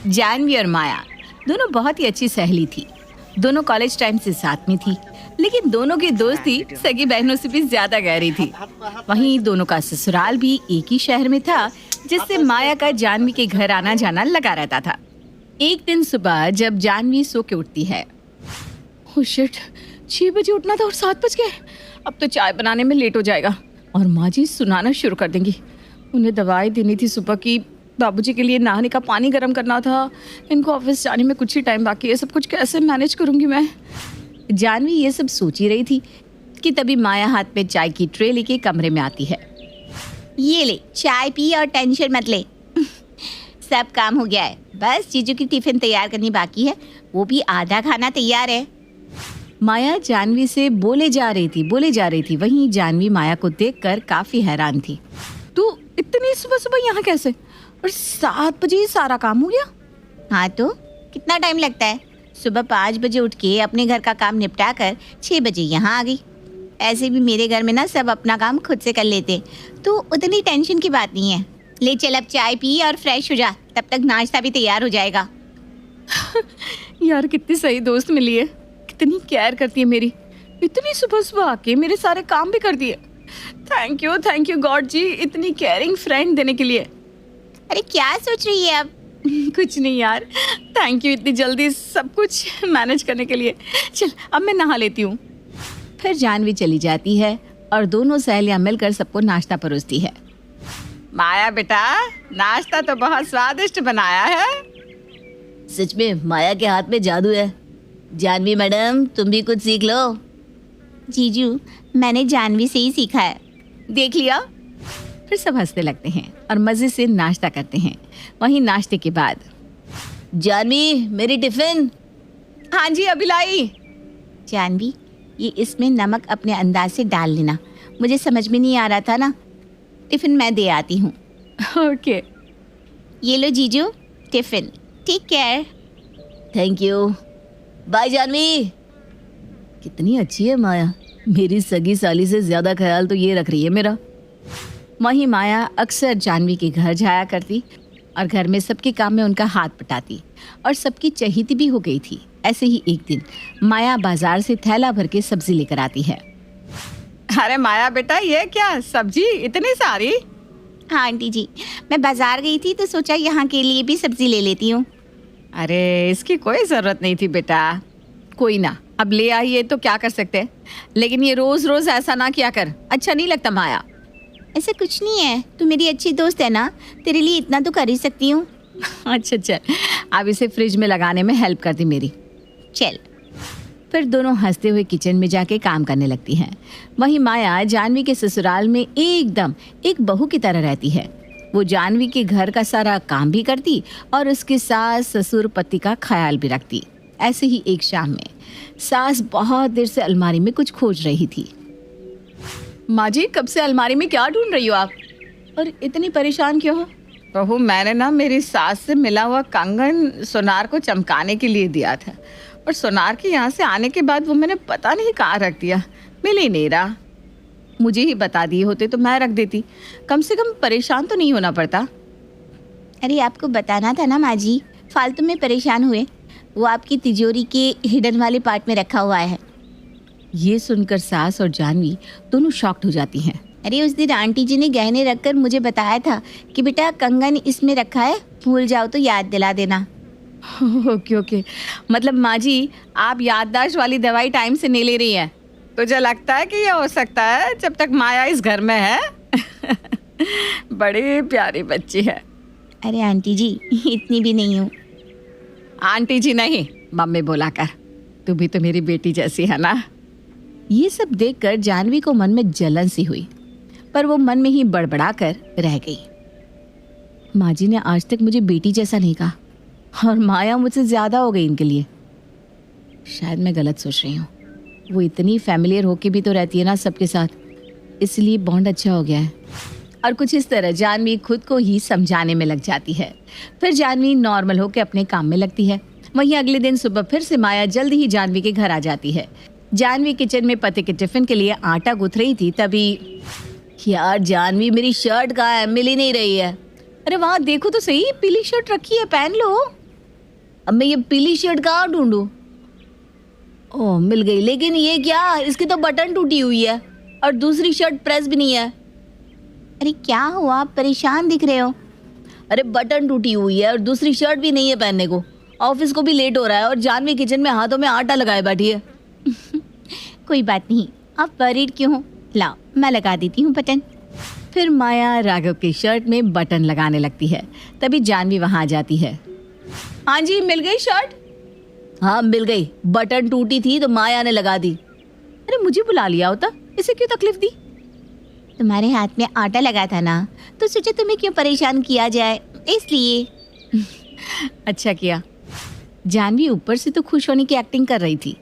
जानवी और माया दोनों बहुत ही अच्छी सहेली थी। दोनों कॉलेज टाइम से साथ में थी, लेकिन दोनों की दोस्ती सगी बहनों से भी ज्यादा गहरी थी। वहीं दोनों का ससुराल भी एक ही शहर में था, जिससे माया का जानवी के घर आना जाना लगा रहता था। एक दिन सुबह जब जानवी सो के उठती है, ओह शिट, 6 बजे उठना था और 7 बज गए। अब तो चाय बनाने में लेट हो जाएगा और माँ जी सुनाना शुरू कर देंगी। उन्हें दवाई देनी थी सुबह की, बाबूजी के लिए नहाने का पानी गर्म करना था, इनको ऑफिस जाने में कुछ ही टाइम बाकी है। सब कुछ कैसे मैनेज करूंगी मैं? जानवी ये सब सोच ही रही थी कि तभी माया हाथ में चाय की ट्रे लेके कमरे में आती है। ये ले चाय पी और टेंशन मत ले। सब काम हो गया है, बस जीजू की टिफिन तैयार करनी बाकी है, वो भी आधा खाना तैयार है। माया जानवी से बोले जा रही थी। वहीं जानवी माया को देखकर काफी हैरान थी। तू इतनी सुबह सुबह यहाँ कैसे? और 7 बजे ही सारा काम हो गया? हाँ तो कितना टाइम लगता है? सुबह 5 बजे उठ के अपने घर का काम निपटा कर 6 बजे यहाँ आ गई। ऐसे भी मेरे घर में ना सब अपना काम खुद से कर लेते, तो उतनी टेंशन की बात नहीं है। ले चल अब चाय पी और फ्रेश हो जा, तब तक नाश्ता भी तैयार हो जाएगा। यार कितनी सही दोस्त मिली है, कितनी केयर करती है मेरी। इतनी सुबह सुबह आके मेरे सारे काम भी कर दिए। थैंक यू गॉड जी, इतनी केयरिंग फ्रेंड देने के लिए। अरे क्या सोच रही है अब? कुछ नहीं यार, थैंक यू इतनी जल्दी सब कुछ मैनेज करने के लिए। चल अब मैं नहा लेती हूँ। फिर जानवी चली जाती है और दोनों सहेलियां मिलकर सबको नाश्ता परोसती है। माया बेटा, नाश्ता तो बहुत स्वादिष्ट बनाया है। सच में माया के हाथ में जादू है। जानवी मैडम, तुम भी कुछ सीख लो। जीजू, मैंने जानवी से ही सीखा है। देख लिया? फिर सब हंसने लगते हैं और मजे से नाश्ता करते हैं। वहीं नाश्ते के बाद, जानवी मेरी टिफिन। हाँ जी अभी लाई। जानवी, ये इसमें नमक अपने अंदाज से डाल लेना, मुझे समझ में नहीं आ रहा था ना, टिफिन मैं दे आती हूँ। ओके। ये लो जीजू tiffin, take care. Thank you, bye Jahnavi. कितनी अच्छी है माया, मेरी सगी साली से ज्यादा ख्याल तो ये रख रही है मेरा। वहीं माया अक्सर जानवी के घर जाया करती और घर में सबके काम में उनका हाथ बटाती और सबकी चहेती भी हो गई थी। ऐसे ही एक दिन माया बाजार से थैला भर के सब्जी लेकर आती है। अरे माया बेटा, ये क्या सब्जी इतनी सारी? हाँ आंटी जी, मैं बाजार गई थी तो सोचा यहाँ के लिए भी सब्जी ले लेती हूँ। अरे इसकी कोई ज़रूरत नहीं थी बेटा। कोई ना, अब ले आई है तो क्या कर सकते हैं, लेकिन ये रोज़ रोज़ ऐसा ना किया कर, अच्छा नहीं लगता माया। ऐसा कुछ नहीं है, तू मेरी अच्छी दोस्त है ना, तेरे लिए इतना तो कर ही सकती हूँ। अच्छा चल, अब इसे फ्रिज में लगाने में हेल्प कर दी मेरी। चल। फिर दोनों हंसते हुए किचन में जाके काम करने लगती हैं। वहीं माया जानवी के ससुराल में एकदम एक बहू की तरह रहती है। वो जानवी के घर का सारा काम भी करती और उसके सास ससुर पति का ख्याल भी रखती। ऐसे ही एक शाम में सास बहुत देर से अलमारी में कुछ खोज रही थी। माँ जी, कब से अलमारी में क्या ढूंढ रही हो आप? और इतनी परेशान क्यों हो? बहू, मैंने ना मेरी सास से मिला हुआ कंगन सोनार को चमकाने के लिए दिया था, और सोनार के यहाँ से आने के बाद वो मैंने पता नहीं कहाँ रख दिया, मिल ही नहीं रहा। मुझे ही बता दिए होते तो मैं रख देती, कम से कम परेशान तो नहीं होना पड़ता। अरे आपको बताना था ना माँ जी, फालतू में परेशान हुए। वो आपकी तिजोरी के हिडन वाले पार्ट में रखा हुआ है। ये सुनकर सास और जानवी दोनों शॉक्ड हो जाती हैं। अरे उस दिन आंटी जी ने गहने रखकर मुझे बताया था कि बेटा कंगन इसमें रखा है, भूल जाओ तो याद दिला देना। ओके, मतलब माँ जी आप याददाश्त वाली दवाई टाइम से नहीं ले रही हैं? तुझे लगता है कि ये हो सकता है जब तक माया इस घर में है? बड़ी प्यारी बच्ची है। अरे आंटी जी इतनी भी नहीं हूँ। आंटी जी नहीं, मम्मी बोला कर, तू भी तो मेरी बेटी जैसी है ना। ये सब देखकर जानवी को मन में जलन सी हुई, पर वो मन में ही बड़बड़ा कर रह गई। माँ जी ने आज तक मुझे बेटी जैसा नहीं कहा और माया मुझसे ज्यादा हो गई इनके लिए। शायद मैं गलत सोच रही हूँ। वो इतनी फैमिलियर होके भी तो रहती है ना सबके साथ, इसलिए बॉन्ड अच्छा हो गया है। और कुछ इस तरह जानवी खुद को ही समझाने में लग जाती है। फिर जानवी नॉर्मल होकर अपने काम में लगती है। वहीं अगले दिन सुबह फिर से माया जल्दी ही जानवी के घर आ जाती है। जानवी किचन में पति के टिफिन के लिए आटा गूंथ रही थी, तभी यार जानवी मेरी शर्ट कहाँ है, मिल ही नहीं रही है। अरे वहाँ देखो तो सही, पीली शर्ट रखी है, पहन लो। अब मैं ये पीली शर्ट कहाँ ढूंढूं? ओह, मिल गई। लेकिन ये क्या, इसकी तो बटन टूटी हुई है और दूसरी शर्ट प्रेस भी नहीं है। अरे क्या हुआ, आप परेशान दिख रहे हो? अरे बटन टूटी हुई है और दूसरी शर्ट भी नहीं है पहनने को। ऑफिस को भी लेट हो रहा है और जानवी किचन में हाथों में आटा लगाए बैठी है। कोई बात नहीं, आप वरीड क्यों हो? लाओ मैं लगा देती हूँ बटन। फिर माया राघव की शर्ट में बटन लगाने लगती है। तभी जानवी वहां आ जाती है। हाँ जी, मिल गई शर्ट? हाँ मिल गई, बटन टूटी थी तो माया ने लगा दी। अरे मुझे बुला लिया होता, इसे क्यों तकलीफ दी? तुम्हारे हाथ में आटा लगा था ना, तो सोचा तुम्हें क्यों परेशान किया जाए, इसलिए। अच्छा किया। जानवी ऊपर से तो खुश होने की एक्टिंग कर रही थी,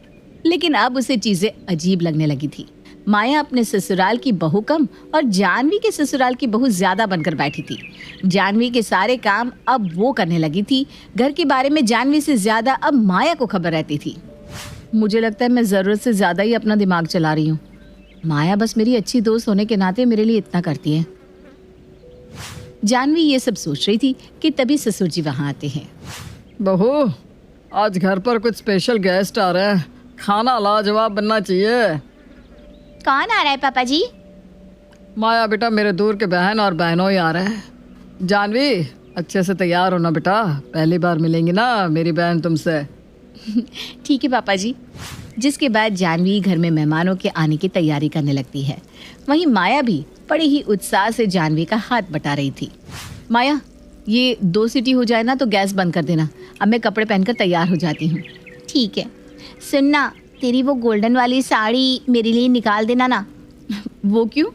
लेकिन अब उसे चीजें अजीब लगने लगी थी। माया अपने ससुराल की बहू कम और जानवी के ससुराल की बहू ज्यादा बनकर बैठी थी। जानवी के सारे काम अब वो करने लगी थी। घर के बारे में जानवी से ज्यादा अब माया को खबर रहती थी। मुझे लगता है मैं जरूरत से ज्यादा ही अपना दिमाग चला रही हूँ। माया बस मेरी अच्छी दोस्त होने के नाते मेरे लिए इतना करती है। जानवी ये सब सोच रही थी कि तभी ससुर जी वहां आते हैं। बहू, आज घर पर कुछ स्पेशल गेस्ट आ रहे हैं, खाना लाजवाब बनना चाहिए। कौन आ रहा है पापा जी? माया बेटा, मेरे दूर के बहन और बहनों ही आ रहे हैं। जानवी, अच्छे से तैयार होना बेटा, पहली बार मिलेंगी ना मेरी बहन तुमसे। ठीक है पापा जी। जिसके बाद जानवी घर में मेहमानों के आने की तैयारी करने लगती है। वहीं माया भी बड़े ही उत्साह से जानवी का हाथ बटा रही थी। माया, ये 2 सीटी हो जाए ना तो गैस बंद कर देना। अब मैं कपड़े पहनकर तैयार हो जाती हूँ। ठीक है। सुनना, तेरी वो गोल्डन वाली साड़ी मेरे लिए निकाल देना ना। वो क्यों?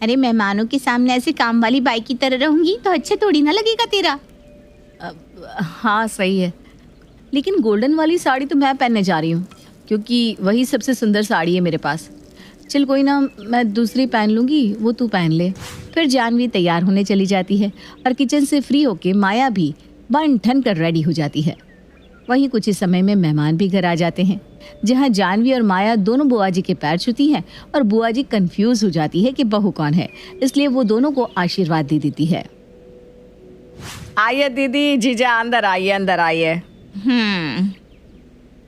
अरे मेहमानों के सामने ऐसे काम वाली बाई की तरह रहूंगी तो अच्छा थोड़ी ना लगेगा तेरा। हाँ सही है, लेकिन गोल्डन वाली साड़ी तो मैं पहनने जा रही हूँ, क्योंकि वही सबसे सुंदर साड़ी है मेरे पास। चल कोई ना, मैं दूसरी पहन लूँगी, वो तू पहन ले। फिर जानवी तैयार होने चली जाती है और किचन से फ्री होके माया भी बन ठन कर रेडी हो जाती है। वहीं कुछ ही समय में मेहमान भी घर आ जाते हैं, जहां जानवी और माया दोनों बुआ जी के पैर छूती हैं और बुआ जी कंफ्यूज हो जाती है कि बहू कौन है, इसलिए वो दोनों को आशीर्वाद दे देती है। आइए दीदी, जीजा अंदर आइए, अंदर आइए।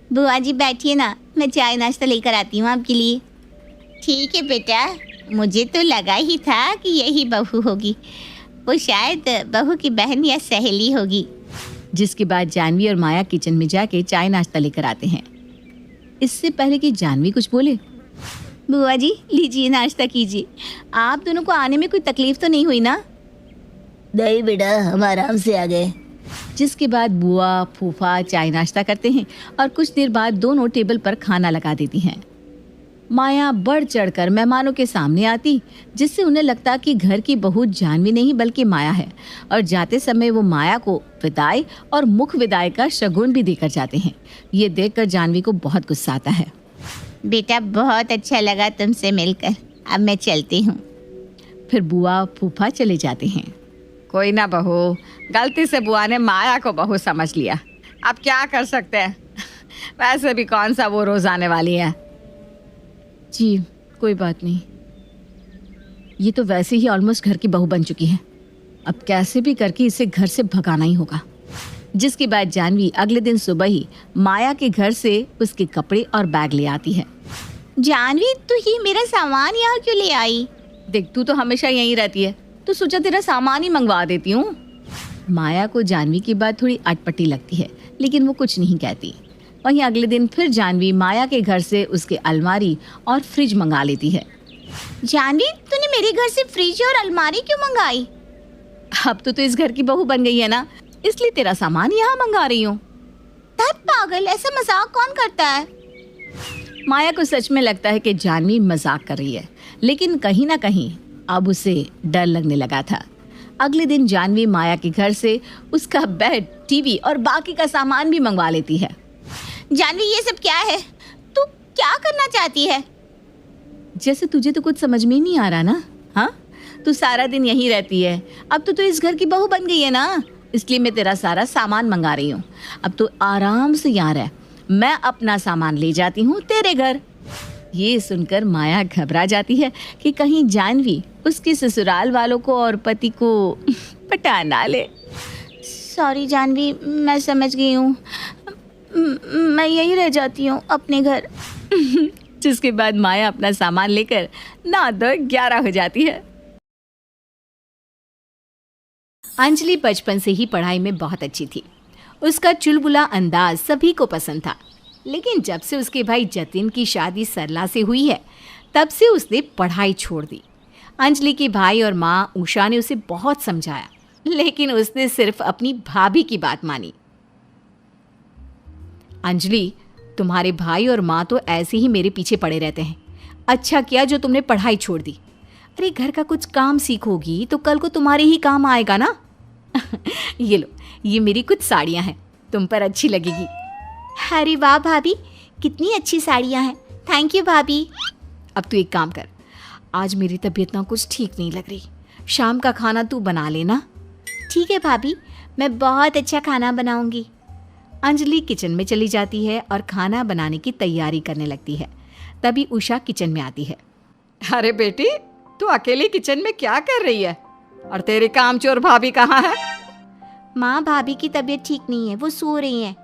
बुआ जी बैठिए ना, मैं चाय नाश्ता लेकर आती हूँ आपके लिए। ठीक है बेटा, मुझे तो लगा ही था कि यही बहू होगी। वो शायद बहू की बहन या सहेली होगी। जिसके बाद जानवी और माया किचन में जाके चाय नाश्ता लेकर आते हैं। इससे पहले कि जानवी कुछ बोले, बुआ जी लीजिए, नाश्ता कीजिए। आप दोनों को आने में कोई तकलीफ तो नहीं हुई ना? नहीं बेटा, हम आराम से आ गए। जिसके बाद बुआ फूफा चाय नाश्ता करते हैं और कुछ देर बाद दोनों टेबल पर खाना लगा देती हैं। माया बढ़ चढ़कर मेहमानों के सामने आती, जिससे उन्हें लगता कि घर की बहू जानवी नहीं बल्कि माया है, और जाते समय वो माया को विदाई और मुख विदाई का शगुन भी देकर जाते हैं। ये देखकर जानवी को बहुत गुस्सा आता है। बेटा बहुत अच्छा लगा तुमसे मिलकर, अब मैं चलती हूँ। फिर बुआ फूफा चले जाते हैं। कोई ना बहू, गलती से बुआ ने माया को बहू समझ लिया, अब क्या कर सकते हैं। वैसे भी कौन सा वो रोज आने वाली है। जी कोई बात नहीं, ये तो वैसे ही ऑलमोस्ट घर की बहू बन चुकी है। अब कैसे भी करके इसे घर से भगाना ही होगा। जिसके बाद जानवी अगले दिन सुबह ही माया के घर से उसके कपड़े और बैग ले आती है। जानवी, तू ही मेरा सामान यहाँ क्यों ले आई? देख, तू तो हमेशा यहीं रहती है, तो सोचा तेरा सामान ही मंगवा देती हूँ। माया को जानवी की बात थोड़ी अटपटी लगती है, लेकिन वो कुछ नहीं कहती। वहीं अगले दिन फिर जानवी माया के घर से उसके अलमारी और फ्रिज मंगा लेती है। जानवी, तूने मेरे घर से फ्रिज और अलमारी क्यों मंगाई? अब तो इस घर की बहू बन गई है ना, इसलिए तेरा सामान यहाँ मंगा रही हूँ। धत पागल, ऐसा मजाक कौन करता है? माया को सच में लगता है कि जानवी मजाक कर रही है, लेकिन कहीं ना कहीं अब उसे डर लगने लगा था। अगले दिन जानवी माया के घर से उसका बेड, टीवी और बाकी का सामान भी मंगवा लेती है। जानवी, ये सब क्या है? तू क्या करना चाहती है? जैसे तुझे तो कुछ समझ में ही नहीं आ रहा ना। हाँ, तू सारा दिन यहीं रहती है, अब तो तू इस घर की बहू बन गई है ना, इसलिए मैं तेरा सारा सामान मंगा रही हूँ। अब तो आराम से यहाँ रह, मैं अपना सामान ले जाती हूँ तेरे घर। ये सुनकर माया घबरा जाती है कि कहीं जानवी उसके ससुराल वालों को और पति को पटा ना ले। सॉरी जानवी, मैं समझ गई हूँ। मैं यहीं रह जाती हूँ अपने घर। जिसके बाद माया अपना सामान लेकर ना तो 11 हो जाती है। अंजलि बचपन से ही पढ़ाई में बहुत अच्छी थी। उसका चुलबुला अंदाज सभी को पसंद था। लेकिन जब से उसके भाई जतिन की शादी सरला से हुई है, तब से उसने पढ़ाई छोड़ दी। अंजलि के भाई और माँ उषा ने उसे बहुत समझाया, लेकिन उसने सिर्फ अपनी भाभी की बात मानी। अंजलि, तुम्हारे भाई और माँ तो ऐसे ही मेरे पीछे पड़े रहते हैं। अच्छा किया जो तुमने पढ़ाई छोड़ दी। अरे घर का कुछ काम सीखोगी तो कल को तुम्हारे ही काम आएगा ना। ये लो, ये मेरी कुछ साड़ियाँ हैं, तुम पर अच्छी लगेगी। अरे वाह भाभी, कितनी अच्छी साड़ियाँ हैं। थैंक यू भाभी। अब तू एक काम कर, आज मेरी तबीयत ना कुछ ठीक नहीं लग रही, शाम का खाना तू बना लेना। ठीक है भाभी, मैं बहुत अच्छा खाना बनाऊंगी। अंजलि किचन में चली जाती है और खाना बनाने की तैयारी करने लगती है। तभी उषा किचन में आती है। अरे बेटी, तू अकेली किचन में क्या कर रही है? और तेरी कामचोर भाभी कहाँ है? माँ, भाभी की तबीयत ठीक नहीं है, वो सो रही हैं।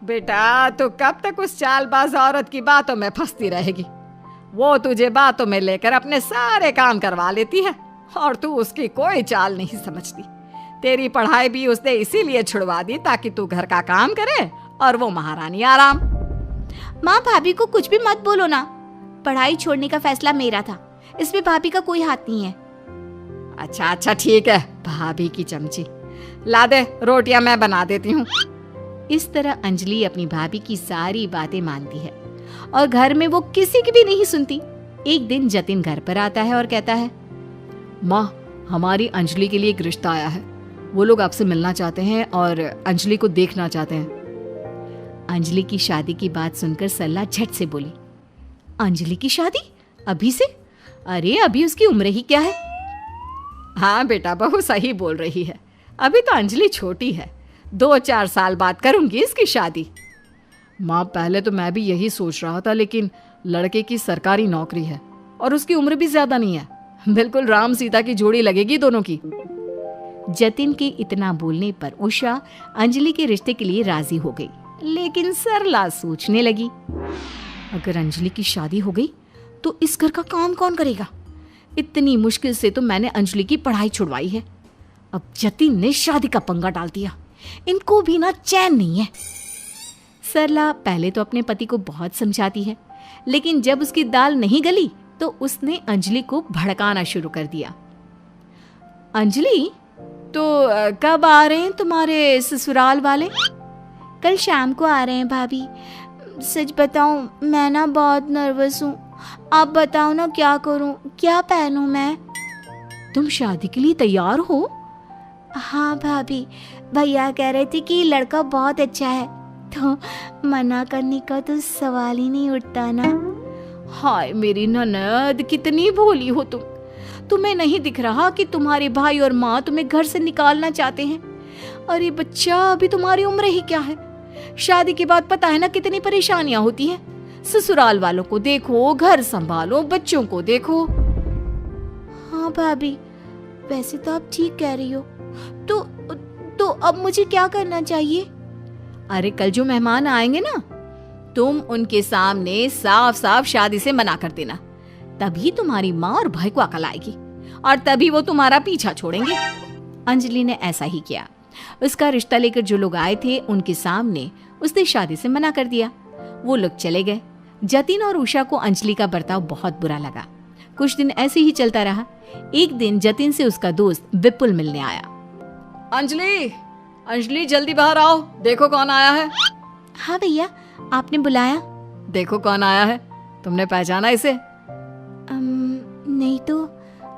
बेटा, तू कब तक उस चालबाज औरत की बातों में फंसती रहेगी? वो तुझे बातों में लेकर अपने सारे काम करवा लेती है और तू उसकी कोई चाल नहीं समझती। तेरी पढ़ाई भी उसने इसीलिए छुड़वा दी ताकि तू घर का काम करे और वो महारानी आराम। माँ, भाभी को कुछ भी मत बोलो ना। पढ़ाई छोड़ने का फैसला मेरा था, इसमें भाभी का कोई हाथ नहीं है। अच्छा ठीक है, भाभी की चमची। ला दे, रोटियां मैं बना देती हूँ। इस तरह अंजलि अपनी भाभी की सारी बातें मानती है और घर में वो किसी की भी नहीं सुनती। एक दिन जतिन घर पर आता है और कहता है, माँ, हमारी अंजलि के लिए एक रिश्ता आया है। वो लोग आपसे मिलना चाहते हैं और अंजलि को देखना चाहते हैं। अंजलि की शादी की बात सुनकर सरला झट से बोली, अंजलि की शादी अभी से? अरे अभी उसकी उम्र ही क्या है। हाँ बेटा, बहू सही बोल रही है। अभी तो अंजलि छोटी है, 2-4 साल बाद करूंगी इसकी शादी। माँ, पहले तो मैं भी यही सोच रहा था, लेकिन लड़के की सरकारी नौकरी है और उसकी उम्र भी ज्यादा नहीं है। बिल्कुल राम सीता की जोड़ी लगेगी दोनों की। जतिन के इतना बोलने पर उषा अंजलि के रिश्ते के लिए राजी हो गई, लेकिन सरला सोचने लगी, अगर अंजलि की शादी हो गई तो इस घर का काम कौन करेगा? इतनी मुश्किल से तो मैंने अंजलि की पढ़ाई छुड़वाई है, अब जतिन ने शादी का पंगा डाल दिया। इनको भी ना चैन नहीं है। सरला पहले तो अपने पति को बहुत समझाती है, लेकिन जब उसकी दाल नहीं गली तो उसने अंजलि को भड़काना शुरू कर दिया। अंजलि, तो कब आ रहे हैं तुम्हारे ससुराल वाले? कल शाम को आ रहे हैं भाभी। सच बताऊं, मैं ना बहुत नर्वस हूँ। आप बताओ ना, क्या करूं, क्या पहनूं मैं? तुम शादी के लिए तैयार हो? हाँ भाभी, भैया कह रहे थे कि लड़का बहुत अच्छा है, तो मना करने का तो सवाल ही नहीं उठता ना। हाय मेरी ननद, कितनी भोली हो तुम। तुम्हें नहीं दिख रहा कि तुम्हारे भाई और माँ तुम्हें घर से निकालना चाहते हैं? अरे बच्चा, अभी तुम्हारी उम्र ही क्या है। शादी के बाद पता है ना कितनी परेशानियां होती हैं। ससुराल वालों को देखो, घर संभालो, बच्चों को देखो। हाँ भाभी, वैसे तो आप ठीक कह रही हो। तो अब मुझे क्या करना चाहिए? अरे कल जो मेहमान आएंगे ना, तुम उनके सामने साफ साफ शादी से मना कर देना। तभी तुम्हारी माँ और भाई को अकल आएगी और तभी वो तुम्हारा पीछा छोड़ेंगे। अंजलि ने ऐसा ही किया। उसका रिश्ता लेकर जो लोग आए थे उनके सामने उसने शादी से मना कर दिया। वो लोग चले गए। जतिन और उषा को अंजलि का बर्ताव बहुत बुरा लगा। कुछ दिन ऐसे ही चलता रहा। एक दिन जतिन से उसका दोस्त विपुल मिलने आया। अंजलि जल्दी बाहर आओ, देखो कौन आया है। हाँ भैया, आपने बुलाया? देखो कौन आया है, तुमने पहचाना इसे? नहीं तो,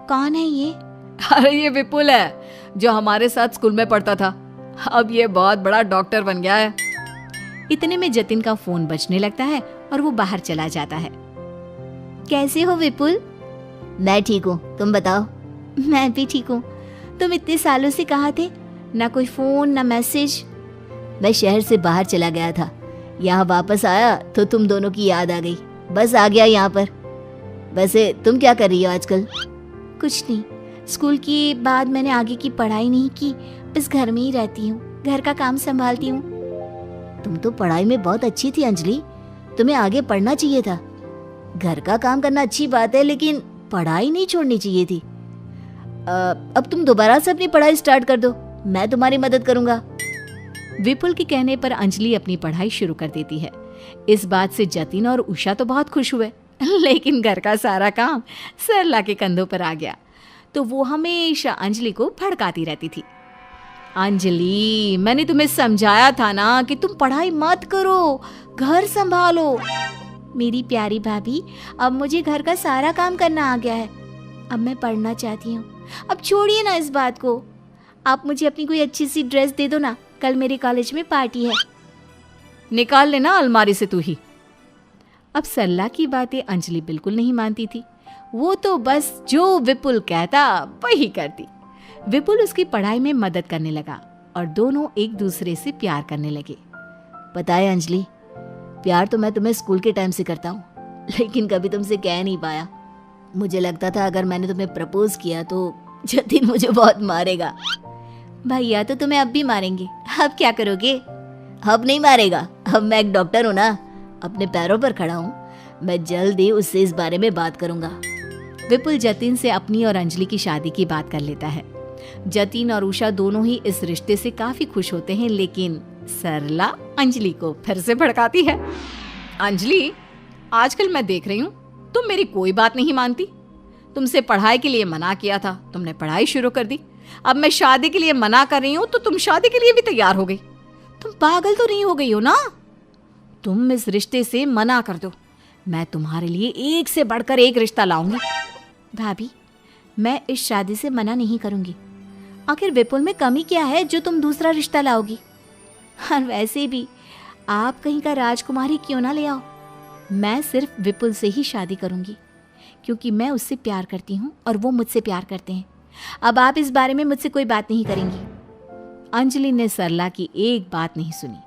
कौन है ये? अरे ये विपुल है, जो हमारे साथ स्कूल में पढ़ता था। अब ये बहुत बड़ा डॉक्टर बन गया है। इतने में जतिन का फोन बजने लगता है और वो बाहर चला जाता है। कैसे हो विपुल? मैं ठीक हूँ, तुम बताओ। मैं भी ठीक हूँ। तुम इतने सालों से कहाँ थे? ना कोई फोन, ना मैसेज। मैं शहर से बाहर चला गया था, यहाँ वापस आया तो तुम दोनों की याद आ गई, बस आ गया यहाँ पर। वैसे तुम क्या कर रही हो आजकल? कुछ नहीं, स्कूल के बाद मैंने आगे की पढ़ाई नहीं की, बस घर में ही रहती हूँ, घर का काम संभालती हूँ। तुम तो पढ़ाई में बहुत अच्छी थी अंजलि, तुम्हें आगे पढ़ना चाहिए था। घर का काम करना अच्छी बात है, लेकिन पढ़ाई नहीं छोड़नी चाहिए थी। अब तुम दोबारा से अपनी पढ़ाई स्टार्ट कर दो, मैं तुम्हारी मदद करूंगा। विपुल के कहने पर अंजलि अपनी पढ़ाई शुरू कर देती है। इस बात से जतिन और उषा तो बहुत खुश हुए, लेकिन घर का सारा काम सरला के कंधों पर आ गया, तो वो हमेशा अंजलि को भड़काती रहती थी। अंजलि, मैंने तुम्हें समझाया था ना कि तुम पढ़ाई मत करो, घर संभालो। मेरी प्यारी भाभी, अब मुझे घर का सारा काम करना आ गया है। अब मैं पढ़ना चाहती हूँ। अब छोड़िए ना इस बात को। आप मुझे अपनी कोई अच्छी सी ड्रेस दे दो ना, कल मेरे कॉलेज में पार्टी है। निकाल लेना अलमारी से तू ही। अब सरला की बातें अंजलि बिल्कुल नहीं मानती थी। वो तो बस जो विपुल कहता वही करती। विपुल उसकी पढ़ाई में मदद करने लगा और दोनों एक दूसरे से प्यार करने लगे। पता है अंजलि, प्यार तो मैं तुम्हें स्कूल के टाइम से करता हूँ, लेकिन कभी तुमसे कह नहीं पाया। मुझे लगता था अगर मैंने तुम्हें प्रपोज किया तो जतिन मुझे बहुत मारेगा। भैया तो तुम्हें अब भी मारेंगे, अब क्या करोगे? अब नहीं मारेगा, अब मैं एक डॉक्टर हूँ ना, अपने पैरों पर खड़ा हूँ। मैं जल्द ही उससे इस बारे में बात करूंगा। विपुल जतिन से अपनी और अंजलि की शादी की बात कर लेता है। जतिन और उषा दोनों ही इस रिश्ते से काफी खुश होते हैं, लेकिन सरला अंजलि को फिर से भड़काती है। अंजलि, आजकल मैं देख रही हूँ तुम मेरी कोई बात नहीं मानती। तुमसे पढ़ाई के लिए मना किया था, तुमने पढ़ाई शुरू कर दी। अब मैं शादी के लिए मना कर रही हूँ तो तुम शादी के लिए भी तैयार हो गई। तुम पागल तो नहीं हो गई हो ना? तुम इस रिश्ते से मना कर दो, मैं तुम्हारे लिए एक से बढ़कर एक रिश्ता लाऊंगी। भाभी, मैं इस शादी से मना नहीं करूंगी। आखिर विपुल में कमी क्या है जो तुम दूसरा रिश्ता लाओगी? और वैसे भी आप कहीं का राजकुमारी क्यों ना ले आओ। मैं सिर्फ विपुल से ही शादी करूंगी, क्योंकि मैं उससे प्यार करती हूँ और वो मुझसे प्यार करते हैं। अब आप इस बारे में मुझसे कोई बात नहीं करेंगी। अंजलि ने सरला की एक बात नहीं सुनी।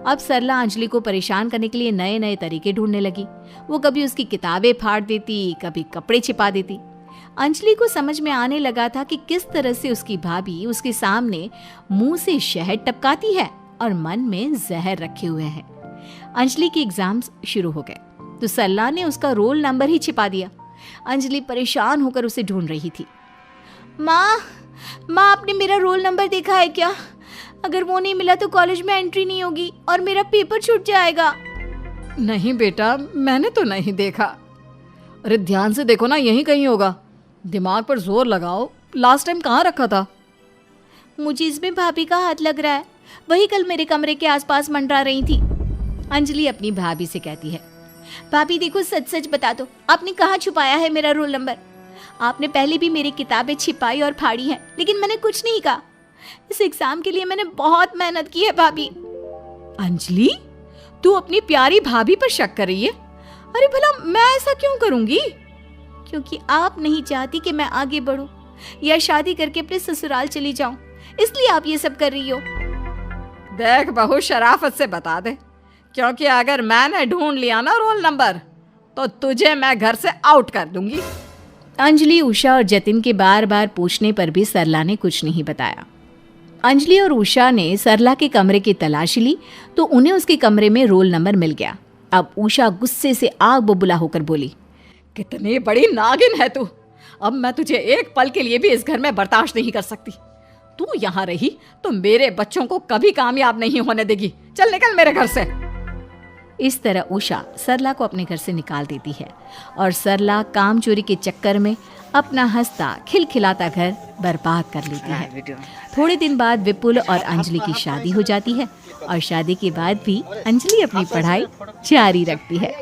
अब सरला अंजलि को परेशान करने के लिए नए नए तरीके ढूंढने लगी। वो कभी उसकी किताबें फाड़ देती, कभी कपड़े छिपा देती। अंजलि को समझ में आने लगा था कि किस तरह से उसकी भाभी उसके सामने मुंह से शहद टपकाती है और मन में जहर रखे हुए है। अंजलि के एग्जाम्स शुरू हो गए तो सरला ने उसका रोल नंबर ही छिपा दिया। अंजलि परेशान होकर उसे ढूंढ रही थी। माँ, आपने मेरा रोल नंबर देखा है क्या? अगर वो नहीं मिला तो कॉलेज में एंट्री नहीं होगी और मेरा पेपर छूट जाएगा। नहीं बेटा, मैंने तो नहीं देखा। अरे ध्यान से देखो ना, यहीं कहीं होगा। दिमाग पर जोर लगाओ, लास्ट टाइम कहाँ रखा था? मुझे इसमें भाभी का हाथ लग रहा है, वही कल मेरे कमरे के आसपास मंडरा रही थी। अंजलि अपनी भाभी से कहती है, भाभी देखो, सच सच बता दो, आपने कहाँ छुपाया है मेरा रोल नंबर? आपने पहले भी मेरी किताबें छिपाई और फाड़ी हैं, लेकिन मैंने कुछ नहीं कहा। इस एग्जाम के लिए मैंने बहुत मेहनत की है भाभी। अंजलि, तू अपनी प्यारी भाभी पर शक कर रही है? अरे भला मैं ऐसा क्यों करूंगी? क्योंकि आप नहीं चाहती कि मैं आगे बढ़ूं या शादी करके अपने ससुराल चली जाऊं, इसलिए आप ये सब कर रही हो। देख बहू, शराफत से बता दे, क्योंकि अगर मैंने ढूंढ लिया ना रोल नंबर तो तुझे मैं घर से आउट कर दूंगी। अंजलि, उषा और जतिन के बार बार पूछने पर भी सरला ने कुछ नहीं बताया। अंजलि और उषा ने सरला के कमरे की तलाशी ली तो उन्हें उसके कमरे में रोल नंबर मिल गया। अब उषा गुस्से से आग बबूला होकर बोली, कितनी बड़ी नागिन है तू। अब मैं तुझे एक पल के लिए भी इस घर में बर्दाश्त नहीं कर सकती। तू यहाँ रही तो मेरे बच्चों को कभी कामयाब नहीं होने देगी। चल निकल मेरे घर से। इस तरह उषा सरला को अपने घर से निकाल देती है और सरला काम चोरी के चक्कर में अपना हंसता खिलखिलाता घर बर्बाद कर लेती है। थोड़े दिन बाद विपुल और अंजलि की शादी हो जाती है और शादी के बाद भी अंजलि अपनी पढ़ाई जारी रखती है।